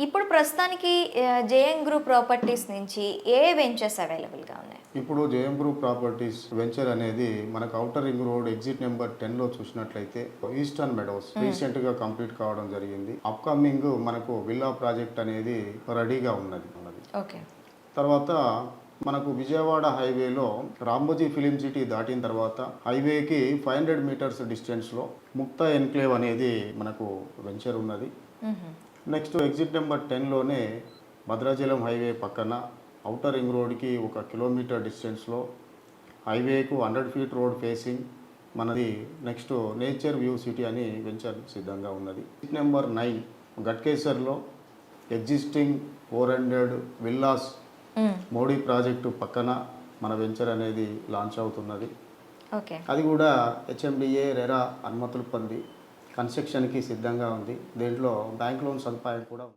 ఇప్పుడు ప్రస్తుతానికి JN group properties నుంచి ఏ వెంచర్స్ అవైలబుల్గా ఉన్నాయి? ఇప్పుడు జేఎం గ్రూప్ ప్రాపర్టీస్ వెంచర్ అనేది మనకు outer ring road exit number 10లో చూసినట్లయితే ఈస్టర్న్ మెడోస్ రీసెంట్గా కంప్లీట్ కావడం జరిగింది. అప్కమింగ్ మనకు విల్లా ప్రాజెక్ట్ అనేది రెడీగా ఉన్నది. ఓకే. తర్వాత మనకు విజయవాడ హైవేలో రాంబోజీ ఫిలిం సిటీ దాటిన తర్వాత హైవేకి 500 మీటర్స్ డిస్టెన్స్లో ముక్తా ఎన్క్లేవ్ అనేది మనకు వెంచర్ ఉన్నది. నెక్స్ట్ ఎగ్జిట్ నెంబర్ 10లోనే భద్రాచలం హైవే పక్కన ఔటర్ రింగ్ రోడ్కి 1 కిలోమీటర్ డిస్టెన్స్లో హైవేకు 100 ఫీట్ రోడ్ ఫేసింగ్ మనది నెక్స్ట్ నేచర్ వ్యూ సిటీ అని వెంచర్ సిద్ధంగా ఉన్నది. ఎగ్జిట్ నెంబర్ 9 గట్కేసర్లో ఎగ్జిస్టింగ్ 400 విల్లాస్ మోడీ ప్రాజెక్టు పక్కన మన వెంచర్ అనేది లాంచ్ అవుతున్నది. ఓకే. అది కూడా హెచ్ఎండిఏ రెరా అనుమతులు పొంది కన్స్ట్రక్షన్కి సిద్ధంగా ఉంది. దీంట్లో బ్యాంక్ లోన్ సదుపాయం కూడా ఉంది.